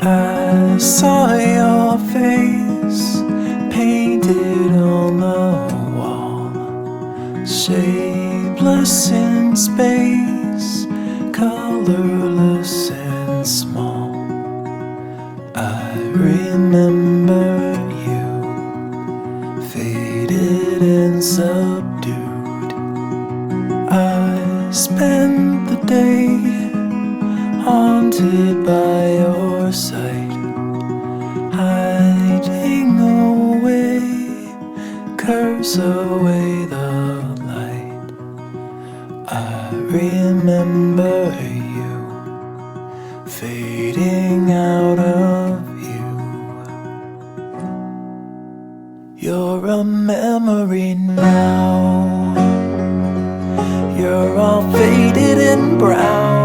I saw your face painted on the wall, shapeless in space, colorless and small. I remember you, faded and subdued. I spent the day haunted by your sight, hiding away, curse away the light. I remember you, fading out of view. You're a memory now, you're all faded and brown.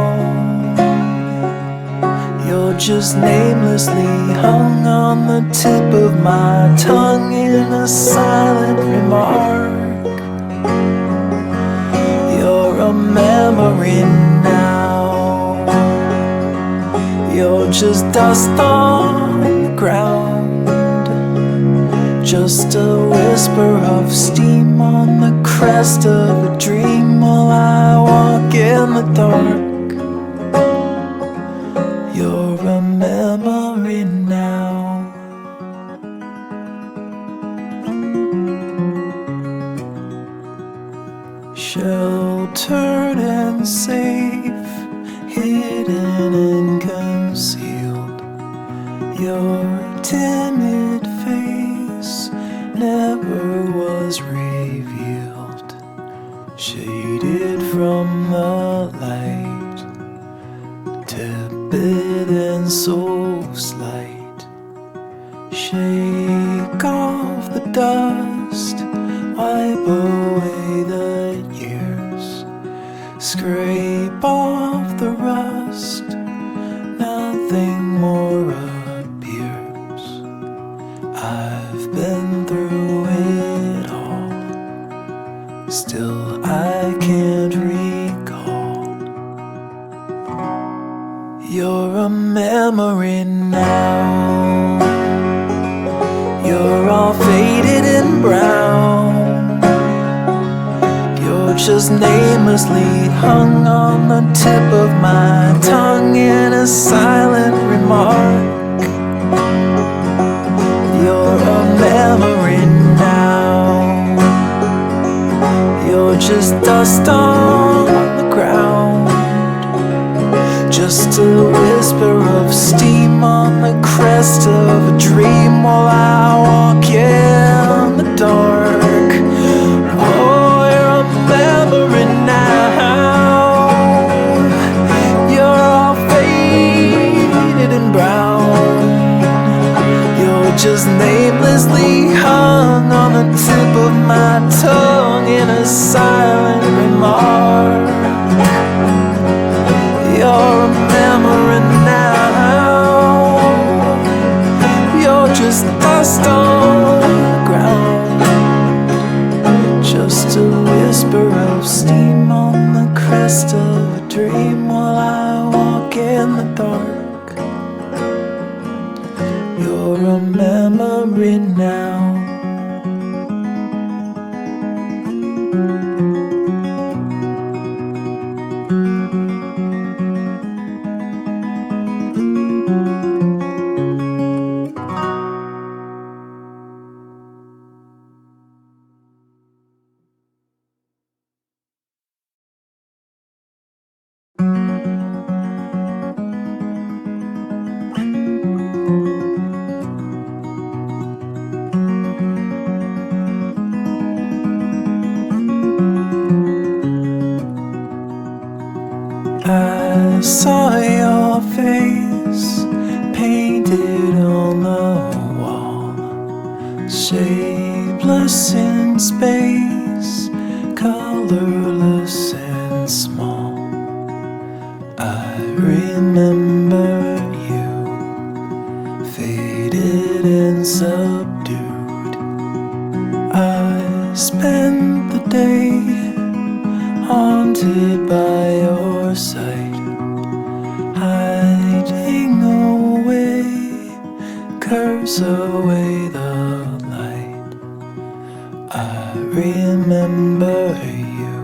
You're just namelessly hung on the tip of my tongue in a silent remark. You're a memory now, you're just dust on the ground, just a whisper of steam on the crest of a dream while I walk in the dark. You're a memory now. Sheltered and safe, hidden and concealed, your timid face never was revealed, shaded from the light, tepid and so slight. Shake off the dust, wipe away the years, scrape off the rust, nothing more appears. I've been through it all, still I can't recall. You're a memory now, you're all faded and brown. You're just namelessly hung on the tip of my tongue in a silent remark. You're a memory now, you're just dust on the ground, just a whisper of steam on the crest of a dream while I walk in the dark. Oh, you're a memory now, you're all faded and brown. You're just namelessly hung on the tip of my tongue in a silent remark. You're a memory now, you're just dust on the ground, just a whisper of steam on the crest of a dream while I walk in the dark. You're a memory now. I saw your face painted on the wall, shapeless in space, colorless and small. I remember you, faded and subdued. I spent the day haunted by your sight, hiding away, curse away the light. I remember you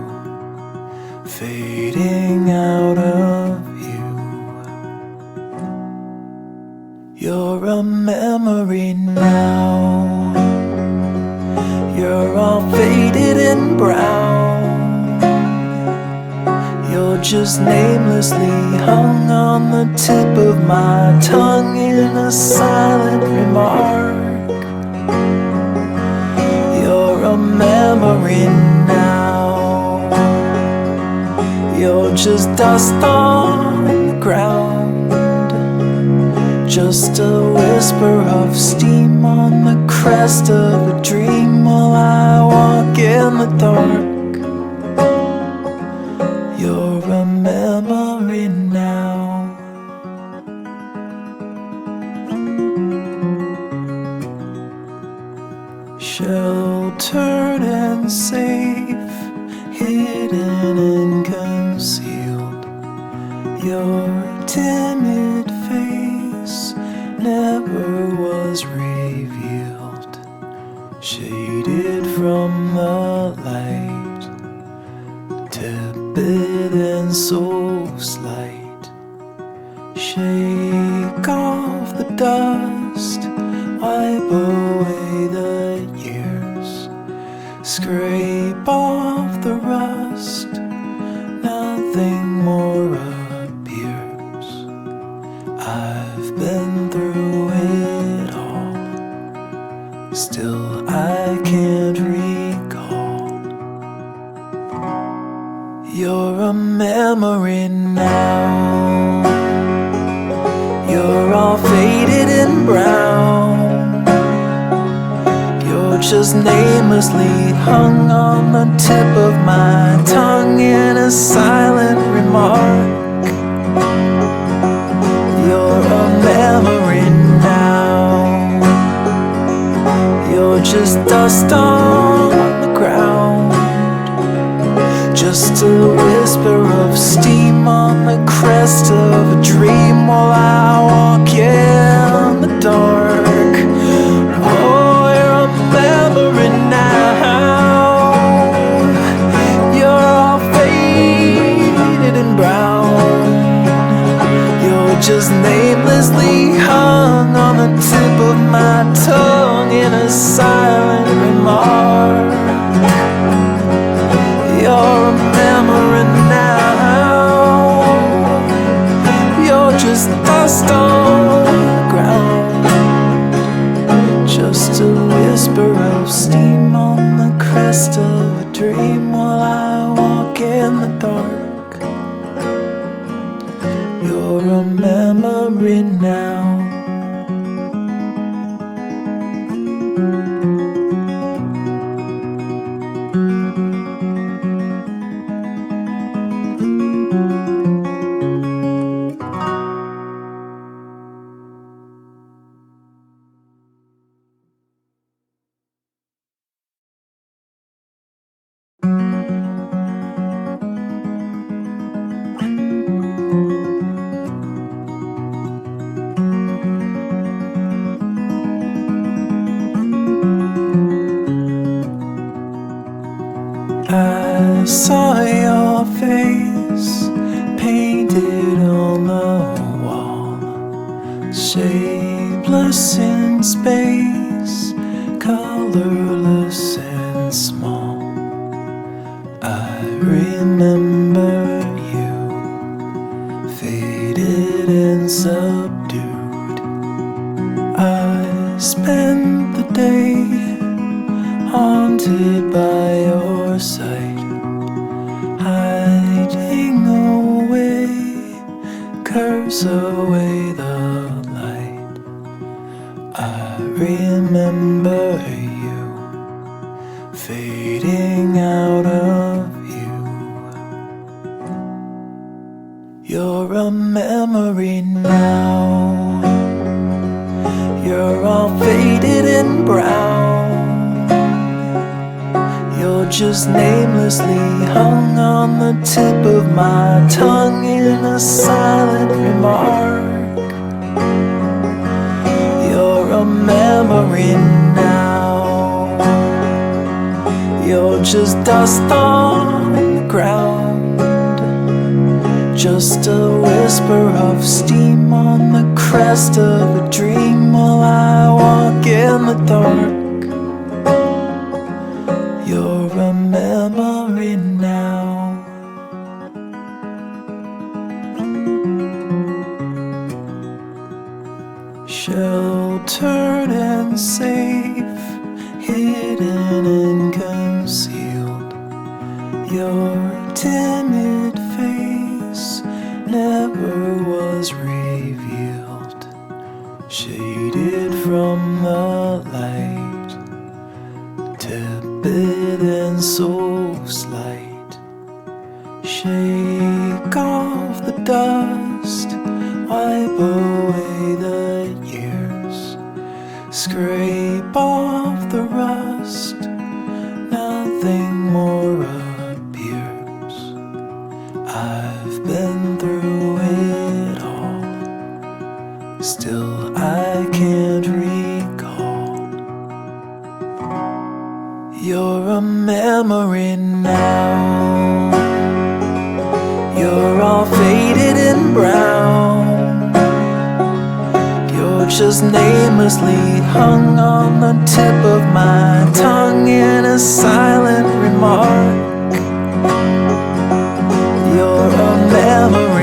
fading out of view. You're a memory now. You're all faded and brown. You're just namelessly hung on the tip of my tongue in a silent remark. You're a memory now. You're just dust on the ground, just a whisper of steam on the crest of a dream while I walk in the dark. You're a memory now. Sheltered and safe, hidden and concealed, your timid face never was revealed. Shaded from the light, tepid and so slight. Shake off the dust, wipe away the years, scrape off the rust, nothing more appears. I've been through it all, still I can't recall. You're a memory now. You're all faded and brown. You're just namelessly hung on the tip of my tongue in a silent remark. You're a memory now. You're just dust on the ground, just a whisper of steam on the crest of a dream while I walk in the dark. Oh, you're a memory now. You're all faded and brown. You're just namelessly hung on the tip of my tongue in a silent remark. You're a memory now. You're just dust on the ground, just a whisper of steam on the crest of a dream while I walk in the dark. You're a memory now. I saw your face painted on the wall, shapeless in space, colorless and small. I remember you, faded and subdued. I spent the day haunted by your sight, hiding away, curse away the light. I remember you fading out of view. You're a memory now. You're all faded and brown. You're just namelessly hung on the tip of my tongue in a silent remark. You're a memory now. You're just dust on the ground, just a whisper of steam on the crest of a dream while I walk in the dark. You're a memory now. Sheltered and safe, hidden and concealed, your timid face never was revealed. Shaded from the light, tepid and so slight. Shake off the dust, wipe away the years, scrape off the rust, nothing more appears. I've been through it all, still I can't recall. You're a memory now. You're all faded and brown, you're just namelessly hung on the tip of my tongue in a silent remark. You're a memory